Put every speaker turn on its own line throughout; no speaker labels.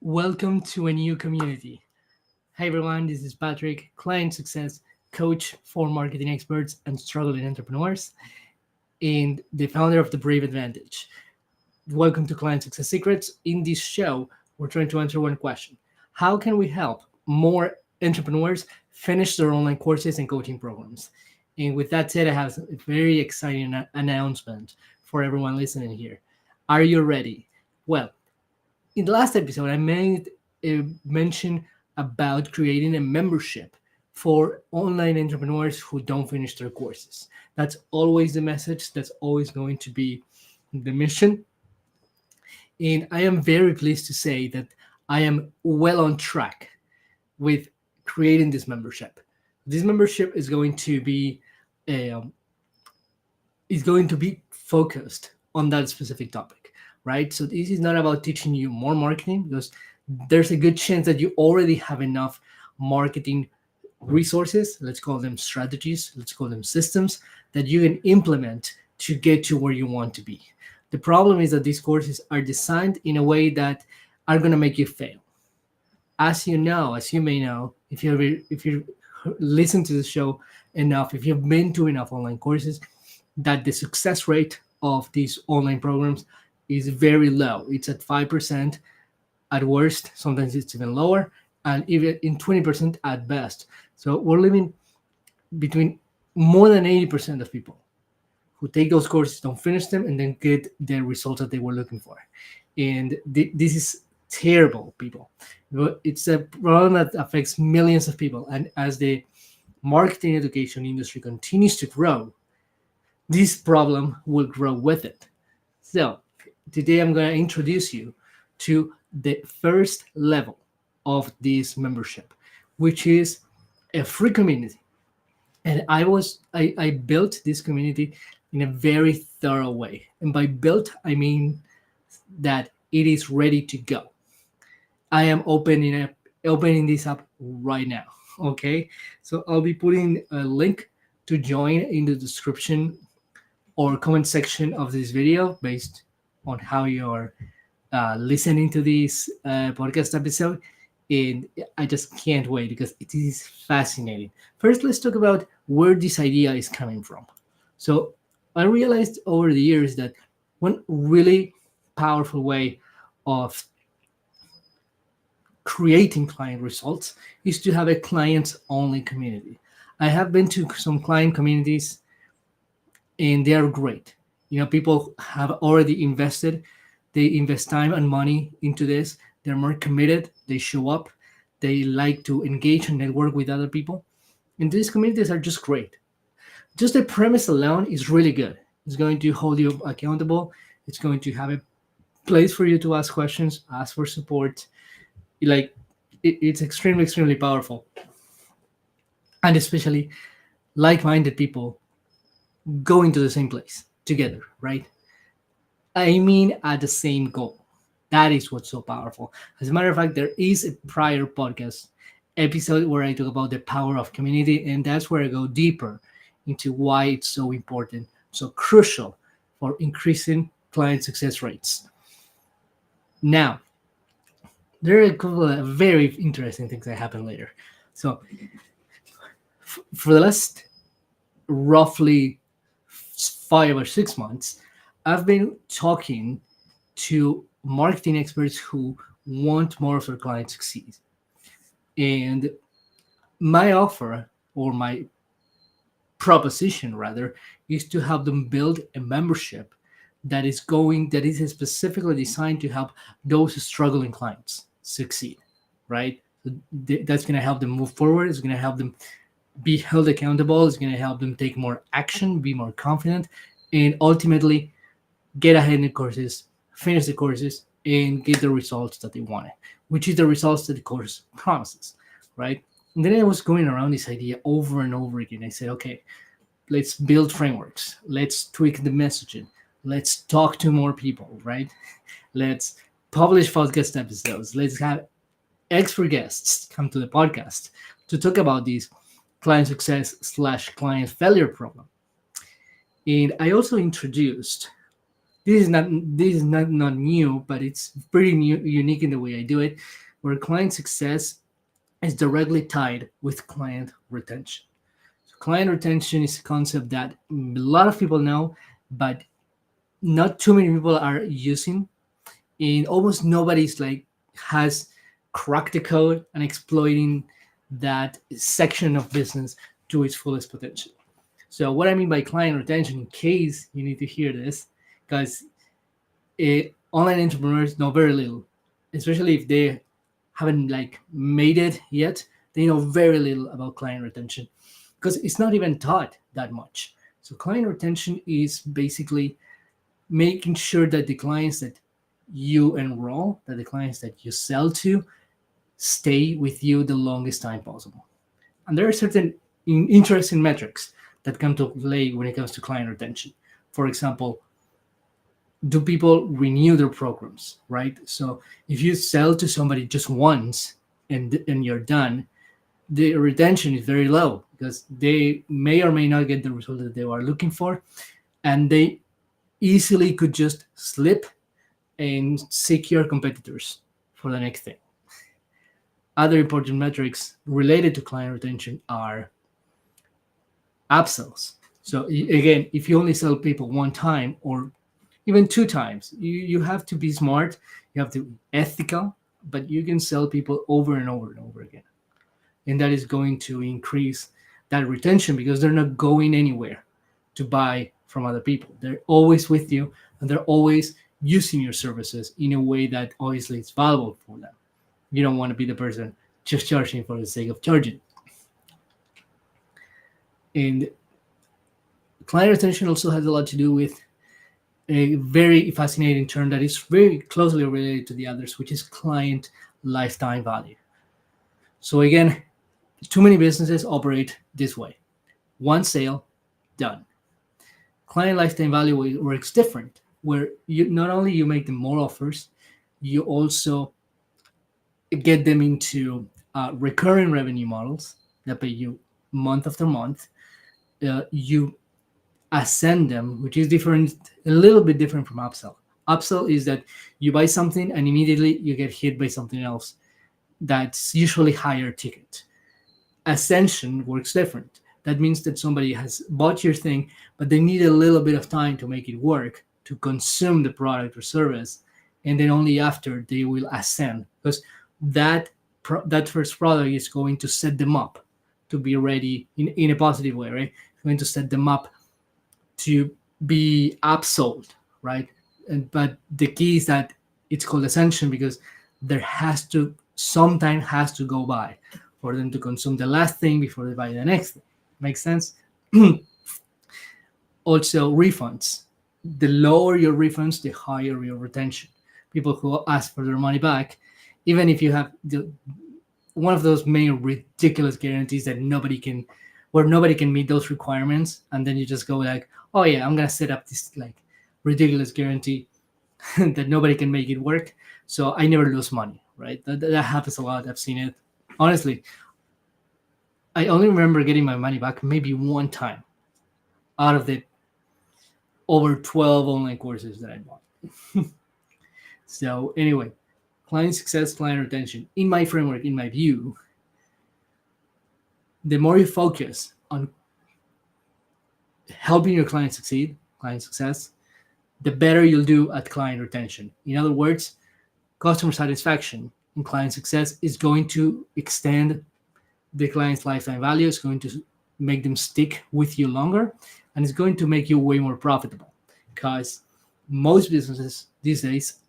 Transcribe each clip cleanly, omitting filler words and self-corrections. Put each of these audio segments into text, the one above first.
Welcome to a new community. Hi everyone, this is Patrick, client success coach for marketing experts and struggling entrepreneurs, and the founder of the Brave Advantage. Welcome to Client Success Secrets. In this show, we're trying to answer one question: how can we help more entrepreneurs finish their online courses and coaching programs? And with that said, I have a very exciting announcement for everyone listening here. Are you ready? Well, in the last episode, I made a mention about creating a membership for online entrepreneurs who don't finish their courses. That's always the message. That's always going to be the mission. And I am very pleased to say that I am well on track with creating this membership. This membership um, is going to be focused on that specific topic, right? So this is not about teaching you more marketing because there's a good chance that you already have enough marketing resources, let's call them strategies, let's call them systems that you can implement to get to where you want to be. The problem is that these courses are designed in a way that are going to make you fail. As you may know, if you listen to the show enough, if you've been to enough online courses, that the success rate of these online programs is very low. It's at 5% at worst, sometimes it's even lower, and even in 20% at best. So we're living between more than 80% of people who take those courses, don't finish them, and then get the results that they were looking for. And this is terrible, people. It's a problem that affects millions of people. And as the marketing education industry continues to grow, this problem will grow with it. So today I'm going to introduce you to the first level of this membership, which is a free community. And I built this community in a very thorough way. And by built, I mean that it is ready to go. I am opening this up right now. Okay. So I'll be putting a link to join in the description or comment section of this video based on how you're listening to this podcast episode. And I just can't wait because it is fascinating. First, let's talk about where this idea is coming from. So, I realized over the years that one really powerful way of creating client results is to have a clients only community. I have been to some client communities and they are great. People have already invested. They invest time and money into this. They're more committed. They show up. They like to engage and network with other people. And these communities are just great. Just the premise alone is really good. It's going to hold you accountable. It's going to have a place for you to ask questions, ask for support. Like it's extremely, extremely powerful. And especially like-minded people going to the same place together, right? I mean, at the same goal. That is what's so powerful. As a matter of fact, there is a prior podcast episode where I talk about the power of community, and that's where I go deeper into why it's so important, so crucial for increasing client success rates. Now, there are a couple of very interesting things that happen later. So, for the last roughly 5 or 6 months, I've been talking to marketing experts who want more of their clients to succeed. And my offer, or my proposition rather, is to help them build a membership that is specifically designed to help those struggling clients succeed, right? So that's going to help them move forward. It's going to help them be held accountable. It's going to help them take more action, be more confident, and ultimately get ahead in the courses, finish the courses, and get the results that they wanted, which is the results that the course promises, right? And then I was going around this idea over and over again. I said, okay, let's build frameworks. Let's tweak the messaging. Let's talk to more people, right? Let's publish podcast episodes. Let's have expert guests come to the podcast to talk about these client success / client failure problem. And I also introduced This is not new, but it's pretty unique in the way I do it, where client success is directly tied with client retention. So client retention is a concept that a lot of people know, but not too many people are using, and almost nobody's like has cracked the code and exploiting that section of business to its fullest potential. So what I mean by client retention, in case you need to hear this, because online entrepreneurs know very little, especially if they haven't like made it yet. They know very little about client retention because it's not even taught that much. So client retention is basically making sure that the clients that you enroll, that the clients that you sell to, stay with you the longest time possible. And there are certain interesting metrics that come to play when it comes to client retention. For example, do people renew their programs, right? So if you sell to somebody just once and you're done, the retention is very low because they may or may not get the result that they are looking for, and they easily could just slip and seek your competitors for the next thing. Other important metrics related to client retention are upsells. So again, if you only sell people one time or even two times, you have to be smart, you have to be ethical, but you can sell people over and over and over again. And that is going to increase that retention because they're not going anywhere to buy from other people. They're always with you and they're always using your services in a way that obviously is valuable for them. You don't want to be the person just charging for the sake of charging. And client retention also has a lot to do with a very fascinating term that is very closely related to the others, which is client lifetime value. So again, too many businesses operate this way. One sale, done. Client lifetime value works different, where you not only you make them more offers, you also get them into recurring revenue models that pay you month after month. You ascend them, which is different, a little bit different from upsell. Upsell is that you buy something and immediately you get hit by something else that's usually higher ticket. Ascension works different. That means that somebody has bought your thing, but they need a little bit of time to make it work, to consume the product or service, and then only after they will ascend, because that first product is going to set them up to be ready in a positive way, right? It's going to set them up to be upsold, right? But the key is that it's called ascension because there has to some time has to go by for them to consume the last thing before they buy the next thing. Makes sense? Also, refunds. The lower your refunds, the higher your retention. People who ask for their money back, even if you have one of those many ridiculous guarantees that nobody can meet those requirements, and then you just go like, oh yeah, I'm gonna set up this like ridiculous guarantee that nobody can make it work, so I never lose money, right? That happens a lot. I've seen it. Honestly, I only remember getting my money back maybe one time out of the over 12 online courses that I bought. So anyway, client success, client retention. In my framework, in my view, the more you focus on helping your client succeed, client success, the better you'll do at client retention. In other words, customer satisfaction and client success is going to extend the client's lifetime value. It's going to make them stick with you longer, and it's going to make you way more profitable because most businesses these days,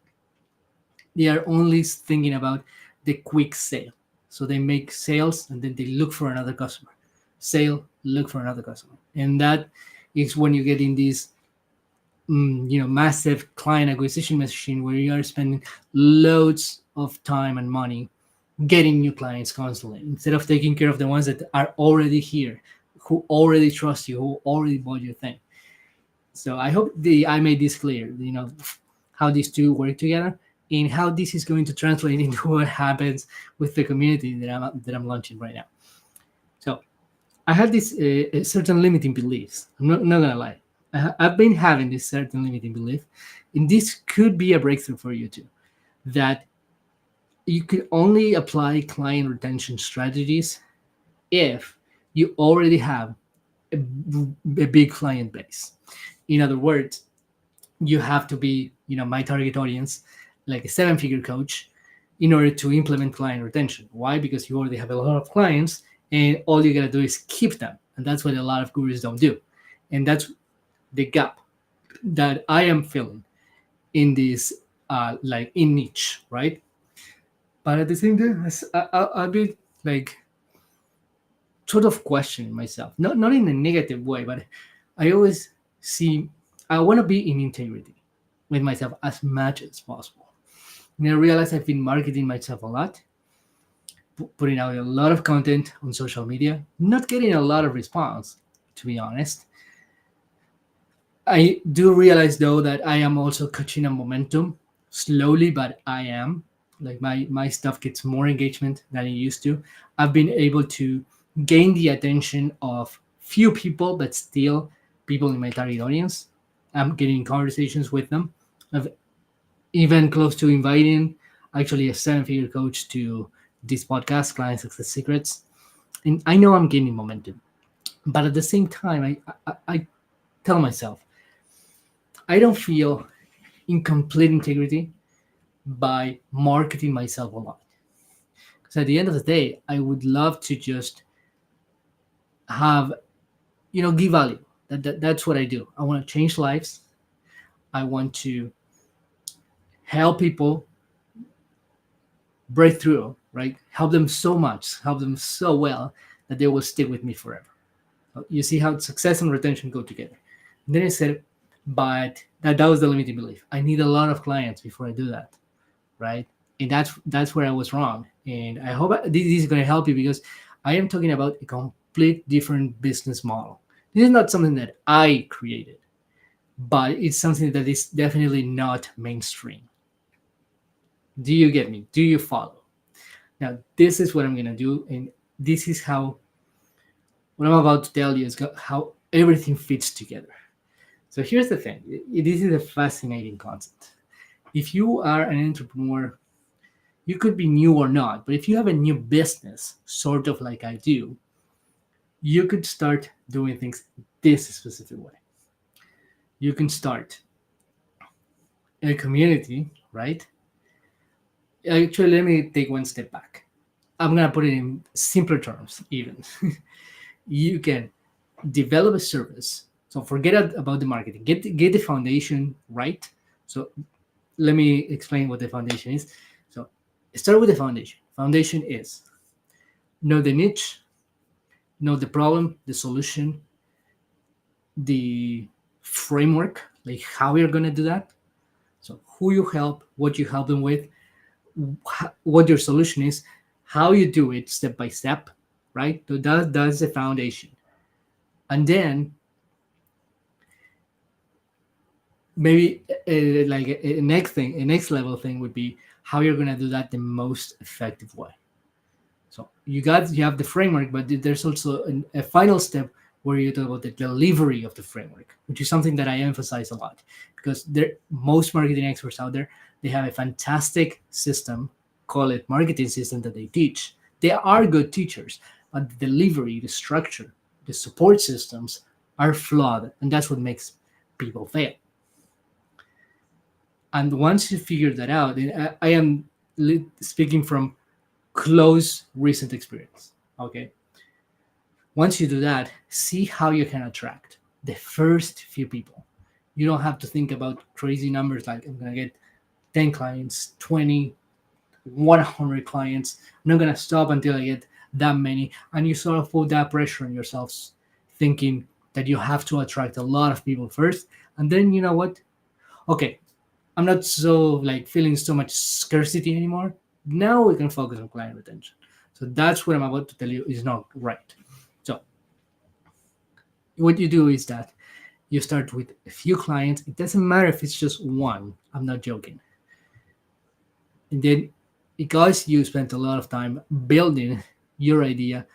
they are only thinking about the quick sale. So they make sales and then they look for another customer. Sale, look for another customer. And that is when you get in this massive client acquisition machine where you are spending loads of time and money getting new clients constantly instead of taking care of the ones that are already here, who already trust you, who already bought your thing. So I hope I made this clear, how these two work together and how this is going to translate into what happens with the community that I'm launching right now. So I had this certain limiting beliefs. I'm not gonna lie. I've been having this certain limiting belief, and this could be a breakthrough for you too. That you could only apply client retention strategies if you already have a big client base. In other words, you have to be, my target audience, like a seven-figure coach, in order to implement client retention. Why? Because you already have a lot of clients, and all you gotta do is keep them, and that's what a lot of gurus don't do, and that's the gap that I am feeling in this, like in niche, right? But at the same time, I'll be like sort of questioning myself, not in a negative way, but I always see I want to be in integrity with myself as much as possible. And I realize I've been marketing myself a lot, putting out a lot of content on social media, not getting a lot of response, to be honest. I do realize though that I am also catching a momentum slowly, but I am like my stuff gets more engagement than it used to. I've been able to gain the attention of few people, but still people in my target audience. I'm getting conversations with them. I've even close to inviting actually a seven-figure coach to this podcast, Client Success Secrets, and I know I'm gaining momentum. But at the same time, I tell myself I don't feel in complete integrity by marketing myself a lot. Because at the end of the day, I would love to just have, give value. That's what I do. I want to change lives. I want to help people break through, right? Help them so much, help them so well that they will stick with me forever. You see how success and retention go together. And then I said, but that was the limiting belief. I need a lot of clients before I do that, right? And that's where I was wrong. And I hope this is going to help you, because I am talking about a complete different business model. This is not something that I created, but it's something that is definitely not mainstream. Do you get me? Do you follow? Now, this is what I'm going to do. And this is how, what I'm about to tell you is how everything fits together. So here's the thing. This is a fascinating concept. If you are an entrepreneur, you could be new or not, but if you have a new business, sort of like I do, you could start doing things this specific way. You can start a community, right? Actually, let me take one step back. I'm going to put it in simpler terms, even. You can develop a service. So forget about the marketing. Get the foundation right. So let me explain what the foundation is. So start with the foundation. Foundation is know the niche, know the problem, the solution, the framework, like how you're going to do that. So who you help, what you help them with, what your solution is, how you do it step by step, right? So that's the foundation. And then maybe like a next thing, a next level thing would be how you're going to do that the most effective way. So you have the framework, but there's also a final step where you talk about the delivery of the framework, which is something that I emphasize a lot, because most marketing experts out there, they have a fantastic system, call it marketing system, that they teach. They are good teachers, but the delivery, the structure, the support systems are flawed, and that's what makes people fail. And once you figure that out, and I am speaking from close recent experience. Okay. Once you do that, see how you can attract the first few people. You don't have to think about crazy numbers like I'm going to get 10 clients, 20, 100 clients. I'm not going to stop until I get that many. And you sort of put that pressure on yourselves, thinking that you have to attract a lot of people first. And then, you know what? Okay, I'm not so like feeling so much scarcity anymore. Now we can focus on client retention. So that's what I'm about to tell you is not right. So what you do is that you start with a few clients. It doesn't matter if it's just one. I'm not joking. And then because you spent a lot of time building your idea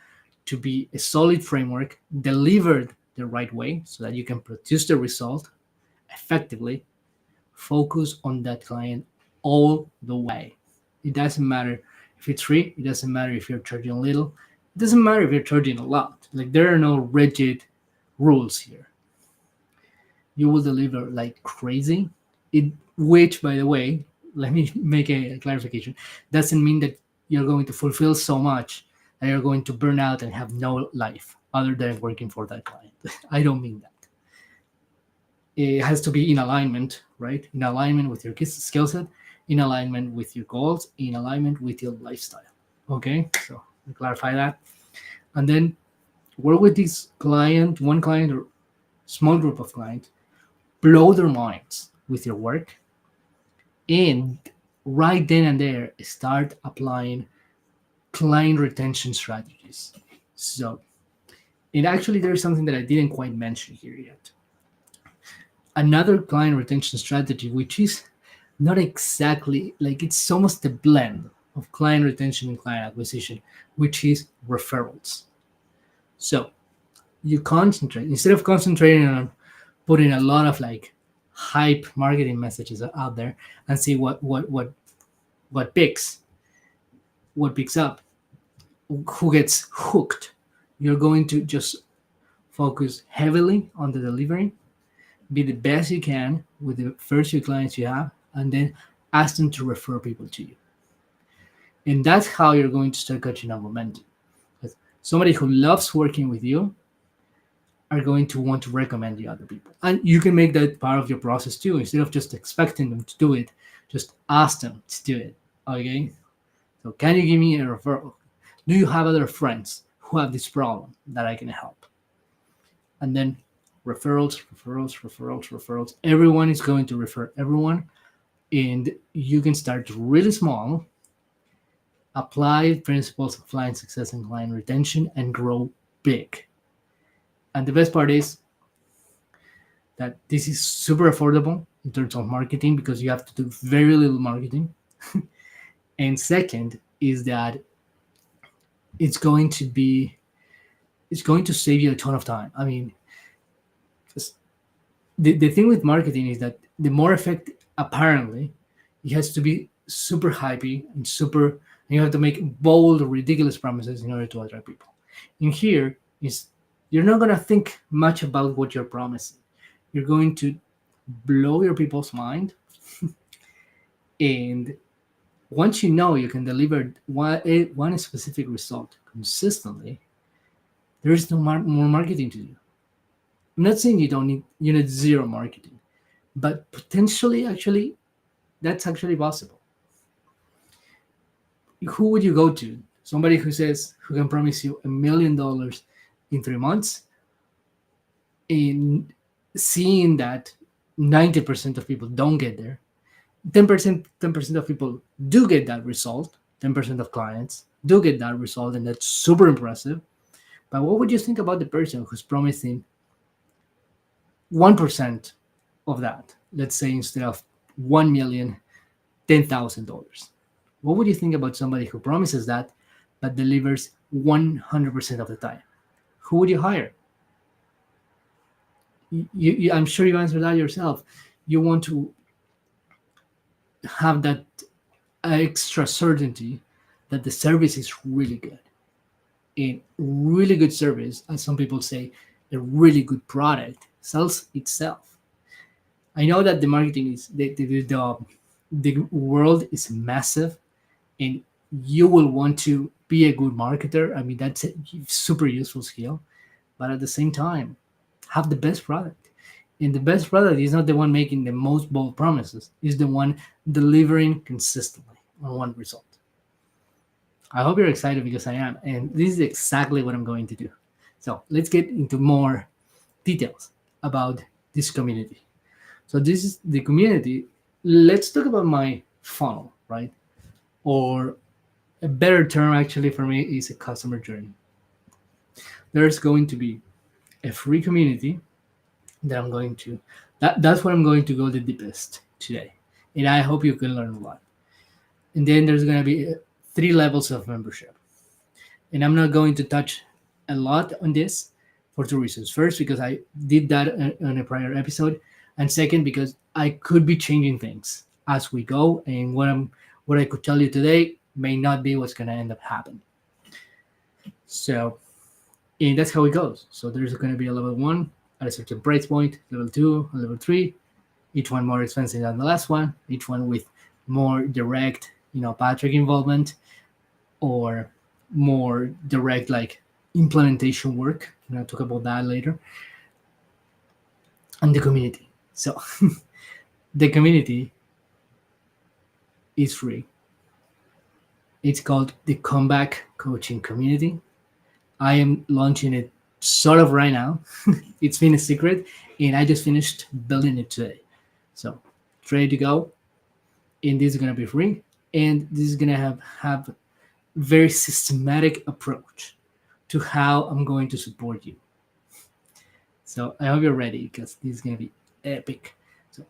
to be a solid framework delivered the right way so that you can produce the result effectively, focus on that client all the way. It doesn't matter if it's free, it doesn't matter if you're charging a little, it doesn't matter if you're charging a lot. Like, there are no rigid rules here. You will deliver like crazy. It, which, by the way, let me make a clarification, doesn't mean that you're going to fulfill so much that you're going to burn out and have no life other than working for that client. I don't mean that. It has to be in alignment, right? In alignment with your skill set, in alignment with your goals, in alignment with your lifestyle. Okay, so clarify that. And then work with this client, one client or small group of clients, blow their minds with your work, and right then and there start applying client retention strategies. So, and actually, there's something that I didn't quite mention here yet. Another client retention strategy, which is not exactly like, it's almost a blend of client retention and client acquisition, which is referrals. So, you concentrate, instead of concentrating on putting a lot of like hype marketing messages out there and see what picks up, who gets hooked. You're going to just focus heavily on the delivery, be the best you can with the first few clients you have, and then ask them to refer people to you. And that's how you're going to start catching up momentum. Because somebody who loves working with you are going to want to recommend you other people. And you can make that part of your process too. Instead of just expecting them to do it, just ask them to do it. Okay? So, can you give me a referral? Do you have other friends who have this problem that I can help? And then referrals, referrals, referrals, referrals. Everyone is going to refer everyone. And you can start really small, apply principles of client success and client retention, and grow big. And the best part is that this is super affordable in terms of marketing because you have to do very little marketing. And second is that it's going to save you a ton of time. I mean, the thing with marketing is that the more effective, apparently, it has to be super hypey and super, and you have to make bold, ridiculous promises in order to attract people. In here is, you're not going to think much about what you're promising. You're going to blow your people's mind. And once you know you can deliver one specific result consistently, there is no more marketing to do. I'm not saying you need zero marketing, but potentially, actually, that's actually possible. Who would you go to? Somebody who can promise you $1 million in 3 months, in seeing that 90% of people don't get there, 10% of people do get that result, 10% of clients do get that result, and that's super impressive. But what would you think about the person who's promising 1% of that? Let's say instead of 1 million, $10,000. What would you think about somebody who promises that but delivers 100% of the time? Who would you hire? I'm sure you answered that yourself. You want to have that extra certainty that the service is really good. A really good service, as some people say, a really good product sells itself. I know that the marketing is the world is massive, and you will want to be a good marketer. I mean, that's a super useful skill, but at the same time, have the best product. And the best product is not the one making the most bold promises, is the one delivering consistently on one result. I hope you're excited because I am, and this is exactly what I'm going to do. So let's get into more details about this community. So this is the community. Let's talk about my funnel, right? Or a better term actually for me is a customer journey. There's going to be a free community that I'm going to, that's what I'm going to go the deepest today. And I hope you can learn a lot. And then there's going to be 3 levels of membership. And I'm not going to touch a lot on this. for two reasons. First, because I did that on a prior episode, and second, because I could be changing things as we go, and what I could tell you today may not be what's going to end up happening. So, and that's how it goes. So there's going to be a level one at a certain price point, level two, and level three, each one more expensive than the last one, each one with more direct, Patrick involvement, or more direct like implementation work. I'll talk about that later. And the community. So the community is free. It's called the Comeback Coaching Community. I am launching it sort of right now. It's been a secret, and I just finished building it today. So it's ready to go. And this is gonna be free. And this is gonna have very systematic approach to how I'm going to support you. So I hope you're ready because this is going to be epic. So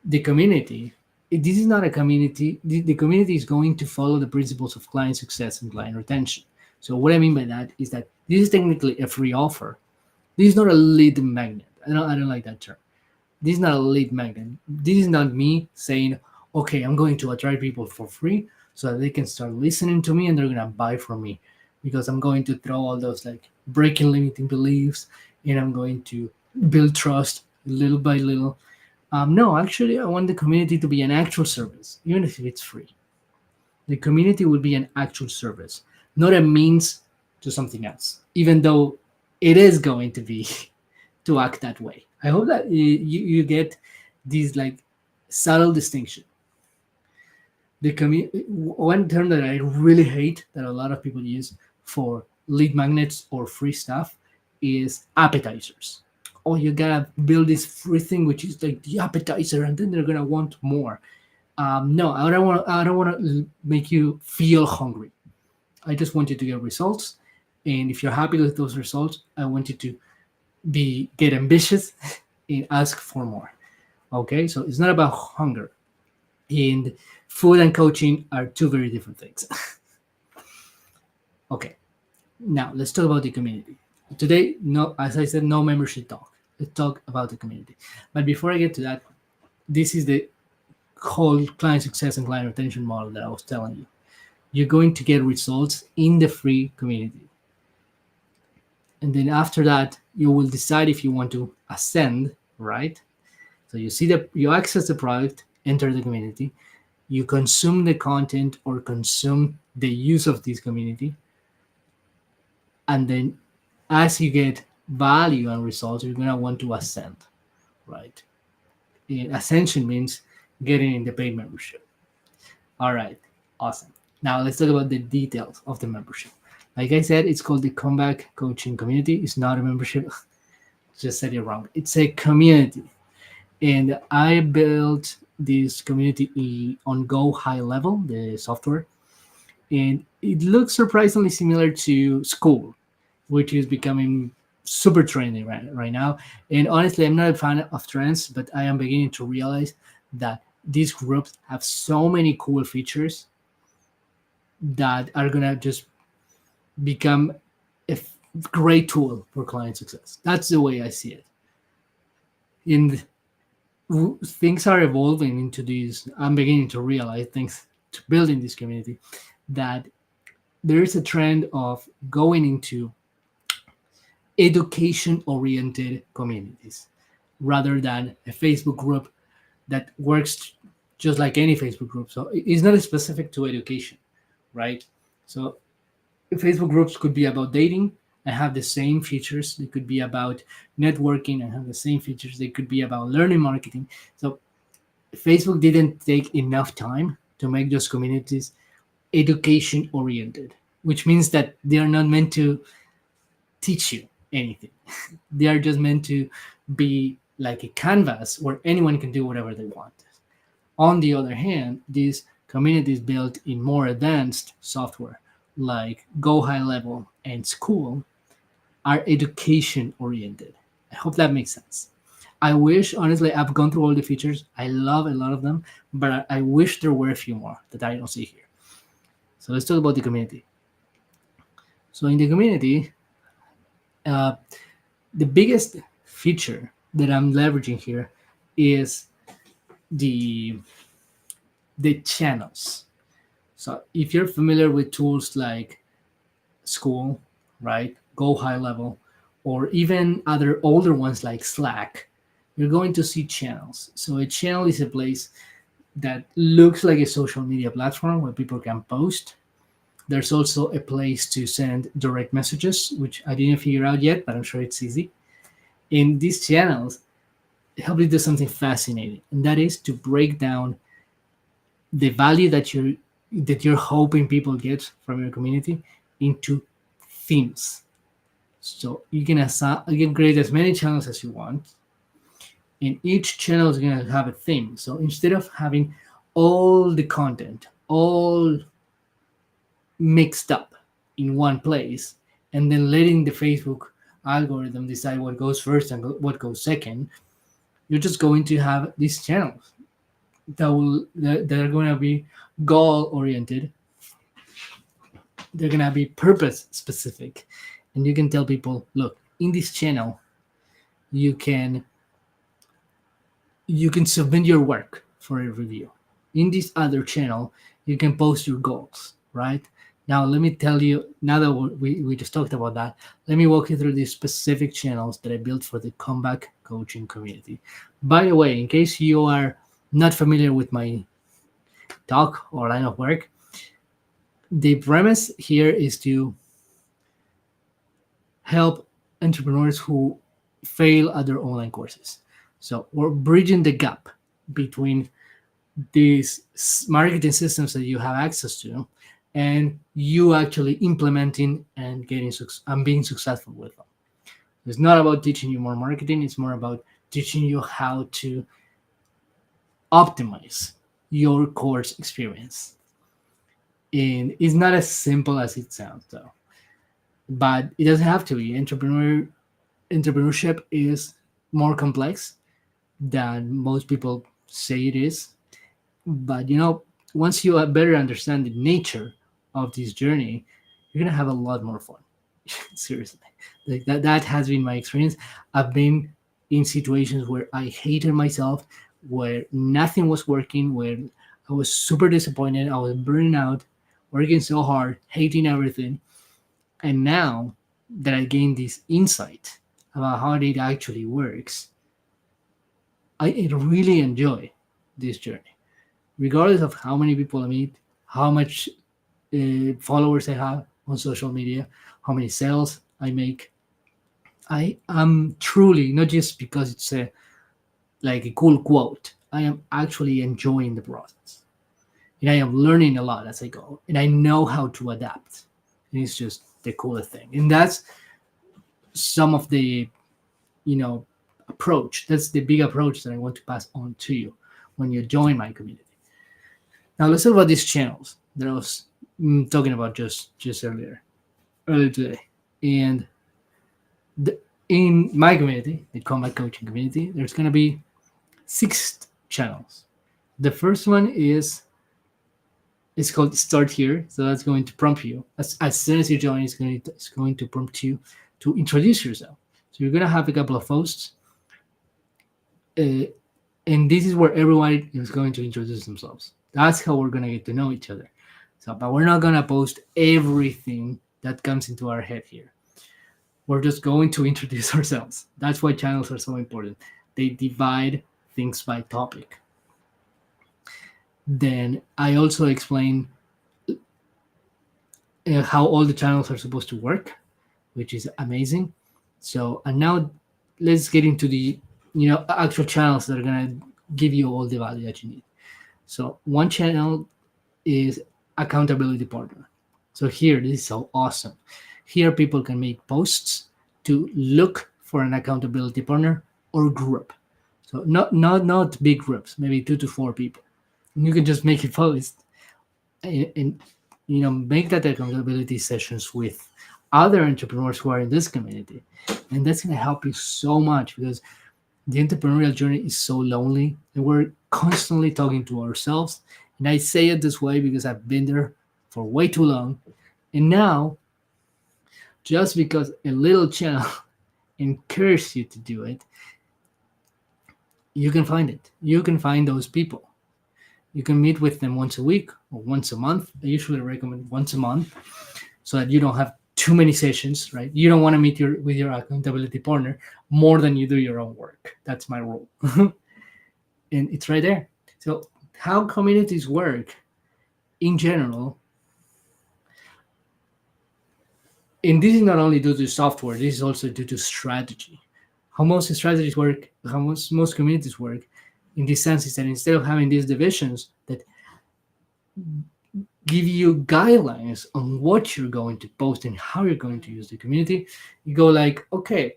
the community, this is not a community. The community is going to follow the principles of client success and client retention. So what I mean by that is that this is technically a free offer. This is not a lead magnet. I don't like that term. This is not a lead magnet. This is not me saying, okay, I'm going to attract people for free so that they can start listening to me and they're going to buy from me because I'm going to throw all those like breaking limiting beliefs and I'm going to build trust little by little. No, actually, I want the community to be an actual service, even if it's free. The community will be an actual service, not a means to something else, even though it is going to be to act that way. I hope that you get these like subtle distinction. One term that I really hate that a lot of people use for lead magnets or free stuff is appetizers. Oh, you gotta build this free thing, which is like the appetizer, and then they're gonna want more. No, I don't want. I don't want to make you feel hungry. I just want you to get results, and if you're happy with those results, I want you to get ambitious and ask for more. Okay, so it's not about hunger, and food and coaching are two very different things. Okay, now let's talk about the community. Today, no, as I said, no membership talk. Let's talk about the community. But before I get to that, this is the whole client success and client retention model that I was telling you. You're going to get results in the free community. And then after that, you will decide if you want to ascend, right? So you access the product, enter the community, you consume the content or consume the use of this community. And then as you get value and results, you're going to want to ascend, right? Ascension means getting in the paid membership. All right, awesome. Now let's talk about the details of the membership. Like I said, it's called the Comeback Coaching Community. It's not a membership. Just said it wrong. It's a community. And I built this community on Go High Level, the software. And it looks surprisingly similar to School, which is becoming super trendy right now. And honestly, I'm not a fan of trends, but I am beginning to realize that these groups have so many cool features that are going to just become a great tool for client success. That's the way I see it. And things are evolving into these. I'm beginning to realize things to building this community that there is a trend of going into education-oriented communities rather than a Facebook group that works just like any Facebook group. So it's not specific to education, right? So Facebook groups could be about dating and have the same features. They could be about networking and have the same features. They could be about learning marketing. So Facebook didn't take enough time to make those communities education oriented, which means that they are not meant to teach you anything. They are just meant to be like a canvas where anyone can do whatever they want. On the other hand, these communities built in more advanced software like Go High Level and School are education oriented. I hope that makes sense. I wish, honestly, I've gone through all the features. I love a lot of them, but I wish there were a few more that I don't see here. So let's talk about the community. So in the community, uh, The biggest feature that I'm leveraging here is the the channels. So if you're familiar with tools like School, right, Go High Level, or even other older ones like Slack, you're going to see channels. So a channel is a place that looks like a social media platform where people can post. There's also a place to send direct messages, which I didn't figure out yet, but I'm sure it's easy. In these channels, help you do something fascinating, and that is to break down the value that you're hoping people get from your community into themes. So you can create as many channels as you want, and each channel is gonna have a theme. So instead of having all the content all mixed up in one place and then letting the Facebook algorithm decide what goes first and what goes second, you're just going to have these channels that are going to be goal oriented. They're going to be purpose specific, and you can tell people, look, in this channel you can submit your work for a review. In this other channel you can post your goals, right? Now let me tell you, now that we just talked about that, let me walk you through these specific channels that I built for the comeback coaching community. By the way, in case you are not familiar with my talk or line of work, the premise here is to help entrepreneurs who fail at their online courses. So we're bridging the gap between these marketing systems that you have access to and you actually implementing and and being successful with them. It's not about teaching you more marketing, it's more about teaching you how to optimize your course experience. And it's not as simple as it sounds though, but it doesn't have to be. Entrepreneurship is more complex than most people say it is. But once you better understand the nature of this journey, you're gonna have a lot more fun. Seriously, like that has been my experience. I've been in situations where I hated myself, where nothing was working, where I was super disappointed, I was burning out, working so hard, hating everything. And now that I gained this insight about how it actually works, I really enjoy this journey, regardless of how many people I meet, how much followers I have on social media, how many sales I make. I am truly, not just because it's like a cool quote, I am actually enjoying the process. And I am learning a lot as I go. And I know how to adapt. And it's just the coolest thing. And that's some of the, you know, approach. That's the big approach that I want to pass on to you when you join my community. Now let's talk about these channels that I was talking about just earlier today. And in my community, the combat coaching community, there's going to be 6 channels. The first one is it's called Start Here, so that's going to prompt you as soon as you join. It's going to prompt you to introduce yourself. So you're going to have a couple of posts, uh, and this is where everyone is going to introduce themselves. That's how we're going to get to know each other. So, but we're not going to post everything that comes into our head here. We're just going to introduce ourselves. That's why channels are so important. They divide things by topic. Then I also explain how all the channels are supposed to work, which is amazing. So, and now let's get into the actual channels that are gonna give you all the value that you need. So one channel is accountability partner. So here, this is so awesome. Here, people can make posts to look for an accountability partner or group. So not big groups, maybe 2 to 4 people. And you can just make a post and make that accountability sessions with other entrepreneurs who are in this community, and that's going to help you so much because the entrepreneurial journey is so lonely and we're constantly talking to ourselves. And I say it this way because I've been there for way too long. And now, just because a little channel encourage you to do it, you can find it. You can find those people. You can meet with them once a week or once a month. I usually recommend once a month so that you don't have too many sessions, right? You don't want to meet with your accountability partner more than you do your own work. That's my rule. And it's right there. So how communities work in general, and this is not only due to software, this is also due to strategy. How most strategies work, how most communities work in this sense is that instead of having these divisions that give you guidelines on what you're going to post and how you're going to use the community, you go like, okay,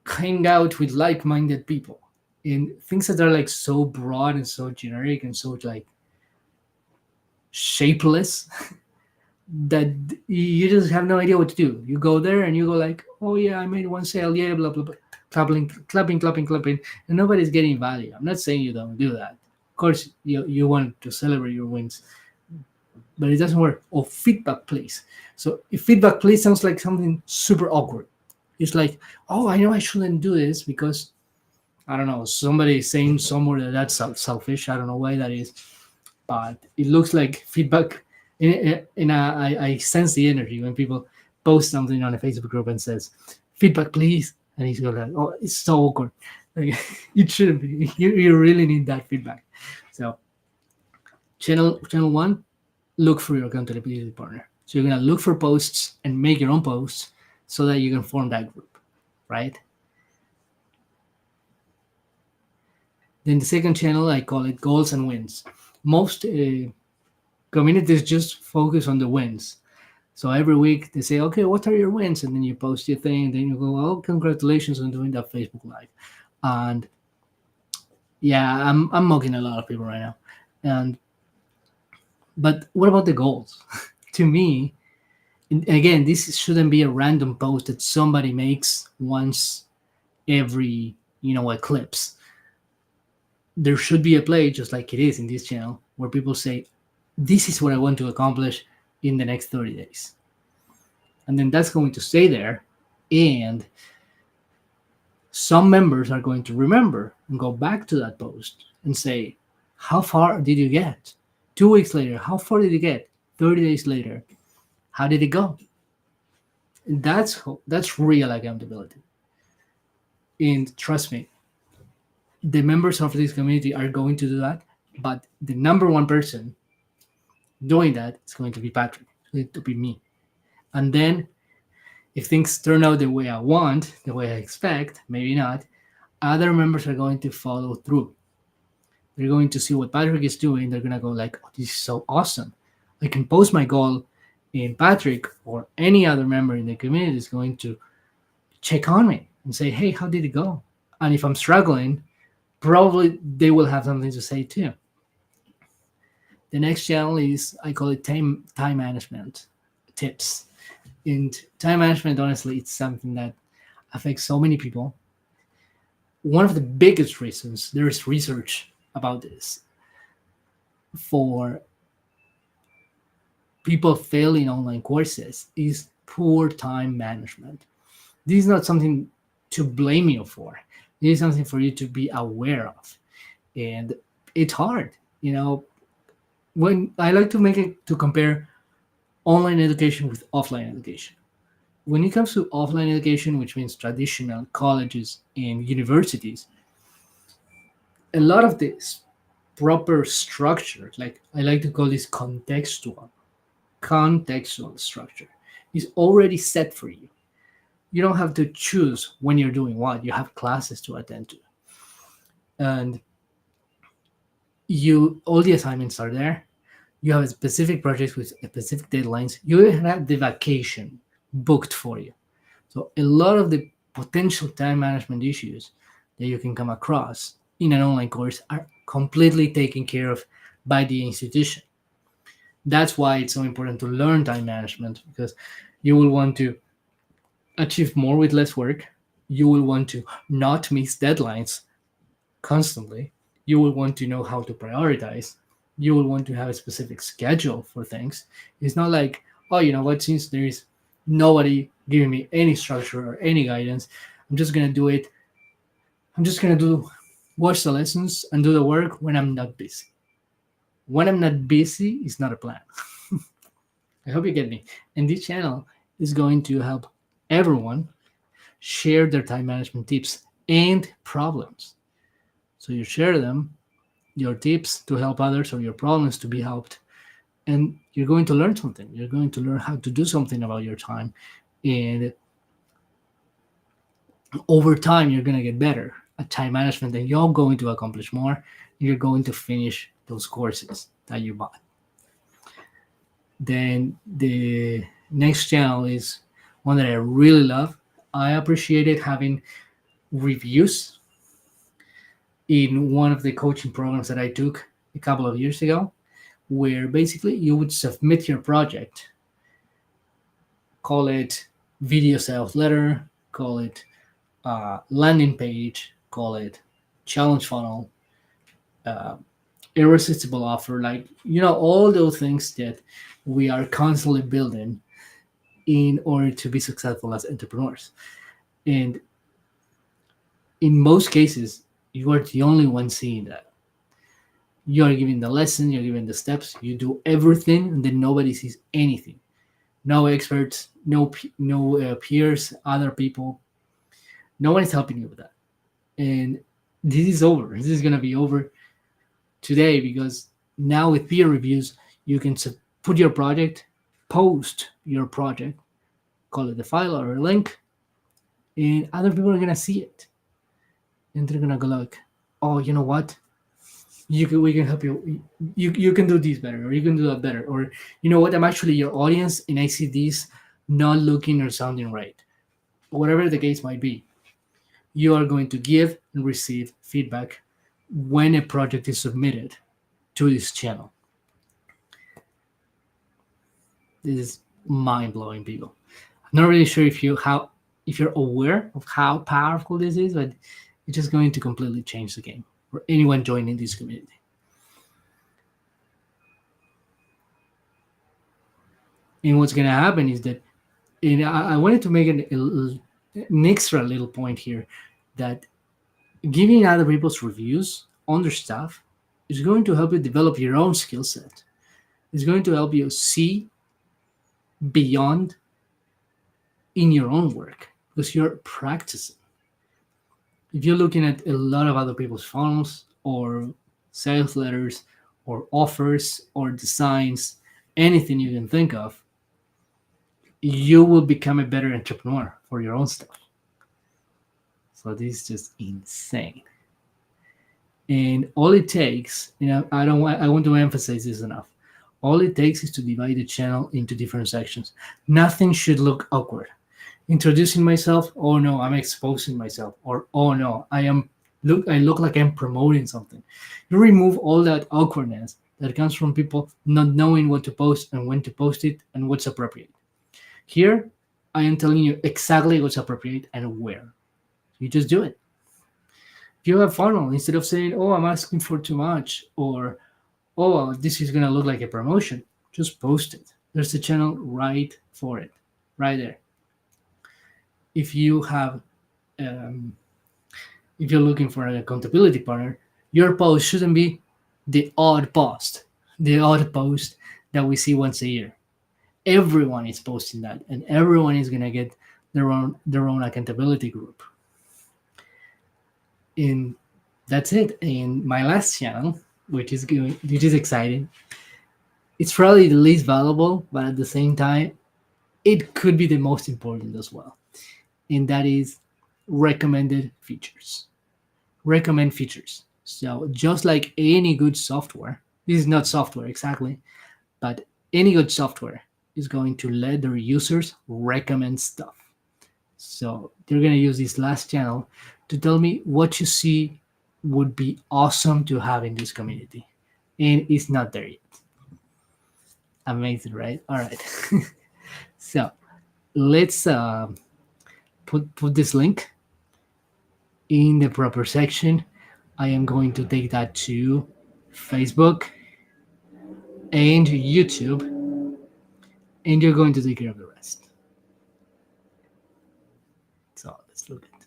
hang out with like-minded people. And things that are like so broad and so generic and so like shapeless that you just have no idea what to do. You go there and you go like, oh yeah, I made one sale, yeah, blah blah blah, clapping, and nobody's getting value. I'm not saying you don't do that. Of course, you want to celebrate your wins, but it doesn't work. Or feedback, please. So if feedback, please sounds like something super awkward. It's like, oh, I know I shouldn't do this because I don't know, somebody is saying somewhere that that's selfish. I don't know why that is, but it looks like feedback. I sense the energy when people post something on a Facebook group and says feedback, please, and he's going like, oh, it's so awkward. Like, it shouldn't be. You really need that feedback. So, channel one, look for your accountability partner. So you're gonna look for posts and make your own posts so that you can form that group, right? Then the second channel, I call it goals and wins. Most communities just focus on the wins. So every week they say, okay, what are your wins? And then you post your thing. Then you go, oh, congratulations on doing that Facebook Live. And yeah, I'm mocking a lot of people right now. But what about the goals? To me, and again, this shouldn't be a random post that somebody makes once every eclipse. There should be a play, just like it is in this channel, where people say, this is what I want to accomplish in the next 30 days. And then that's going to stay there. And some members are going to remember and go back to that post and say, how far did you get? 2 weeks later, how far did you get? 30 days later, how did it go? And that's real accountability. And trust me, the members of this community are going to do that. But the number one person doing that is going to be Patrick. It's going to be me. And then if things turn out the way I want, the way I expect, maybe not, other members are going to follow through. They're going to see what Patrick is doing. They're going to go like, oh, this is so awesome. I can post my goal, and Patrick or any other member in the community is going to check on me and say, hey, how did it go? And if I'm struggling, probably they will have something to say too. The next channel is, I call it time management tips. And time management, honestly, it's something that affects so many people. One of the biggest reasons, there is research about this, for people failing online courses is poor time management. This is not something to blame you for. This is something for you to be aware of. And it's hard. When I like to make it to compare online education with offline education. When it comes to offline education, which means traditional colleges and universities, a lot of this proper structure, like I like to call this contextual structure, is already set for you. You don't have to choose when you're doing what. You have classes to attend to. And all the assignments are there. You have a specific project with specific deadlines. You even have the vacation booked for you. So a lot of the potential time management issues that you can come across in an online course are completely taken care of by the institution. That's why it's so important to learn time management, because you will want to achieve more with less work. You will want to not miss deadlines constantly. You will want to know how to prioritize. You will want to have a specific schedule for things. It's not like, oh, you know what, since there is nobody giving me any structure or any guidance, I'm just gonna do it. I'm just gonna do watch the lessons and do the work when I'm not busy. When I'm not busy is not a plan. I hope you get me. And this channel is going to help everyone share their time management tips and problems. So you share them, your tips to help others or your problems to be helped, and you're going to learn something. You're going to learn how to do something about your time, and over time you're going to get better at time management, and you're going to accomplish more. You're going to finish those courses that you bought. Then the next channel is one that I really love. I appreciated having reviews in one of the coaching programs that I took a couple of years ago, where basically you would submit your project, call it video sales letter, call it landing page, call it challenge funnel, uh, irresistible offer, like, all those things that we are constantly building in order to be successful as entrepreneurs. And in most cases, you are the only one seeing that. You are giving the lesson, you're giving the steps, you do everything, and then nobody sees anything. No experts, no peers, other people. No one is helping you with that. And this is over. This is gonna be over today, because now with peer reviews, you can put your project, post your project, call it a file or a link, and other people are gonna see it, and they're gonna go like, "Oh, you know what? We can help you. You can do this better, or you can do that better, or you know what? I'm actually your audience, and I see this not looking or sounding right." Whatever the case might be, you are going to give and receive feedback when a project is submitted to this channel. This is mind blowing, people. I'm not really sure if you're aware of how powerful this is, but it's just going to completely change the game for anyone joining this community. And what's going to happen is that, and I wanted to make an extra little point here, that giving other people's reviews on their stuff is going to help you develop your own skill set. It's going to help you see beyond in your own work, because you're practicing. If you're looking at a lot of other people's funnels or sales letters or offers or designs, anything you can think of, you will become a better entrepreneur for your own stuff. So this is just insane. And all it takes, I want to emphasize this enough. All it takes is to divide the channel into different sections. Nothing should look awkward. Introducing myself, oh no, I'm exposing myself, or oh no, I look like I'm promoting something. You remove all that awkwardness that comes from people not knowing what to post and when to post it and what's appropriate. Here, I am telling you exactly what's appropriate and where. You just do it. If you have funnel, instead of saying, oh, I'm asking for too much, or oh, this is gonna look like a promotion, just post it. There's a channel right for it, right there. If you have, if you're looking for an accountability partner, your post shouldn't be the odd post that we see once a year. Everyone is posting that, and everyone is gonna get their own accountability group. And that's it. And my last channel, which is exciting, it's probably the least valuable, but at the same time, it could be the most important as well. And that is recommended features. Recommend features. So just like any good software, this is not software exactly, but any good software is going to let their users recommend stuff. So they're going to use this last channel to tell me what you see would be awesome to have in this community. And it's not there yet. Amazing, right? All right. So let's put this link in the proper section. I am going to take that to Facebook and YouTube, and you're going to take care of the rest. So let's look at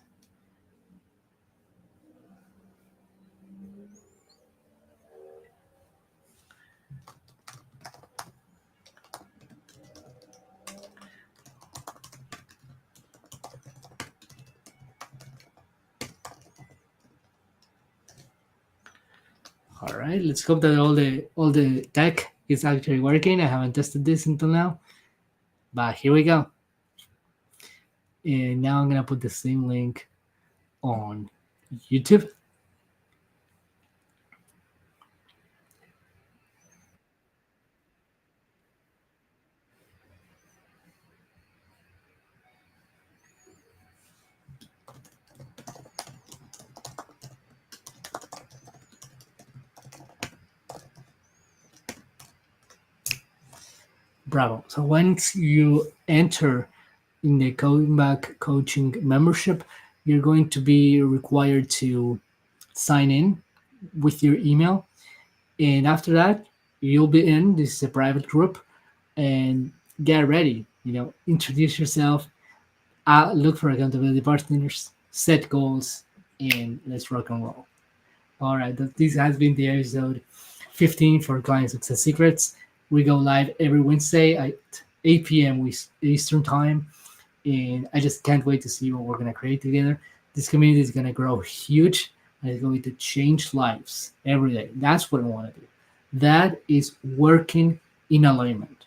All right, let's hope that all the tech is actually working. I haven't tested this until now, but here we go. And now I'm gonna put the same link on YouTube. Bravo. So once you enter in the Comeback Coaching membership, you're going to be required to sign in with your email. And after that, you'll be in. This is a private group, and get ready. Introduce yourself, look for accountability partners, set goals, and let's rock and roll. All right, this has been the episode 15 for Client Success Secrets. We go live every Wednesday at 8 p.m. Eastern Time, and I just can't wait to see what we're going to create together. This community is going to grow huge, and it's going to change lives every day. That's what I want to do. That is working in alignment.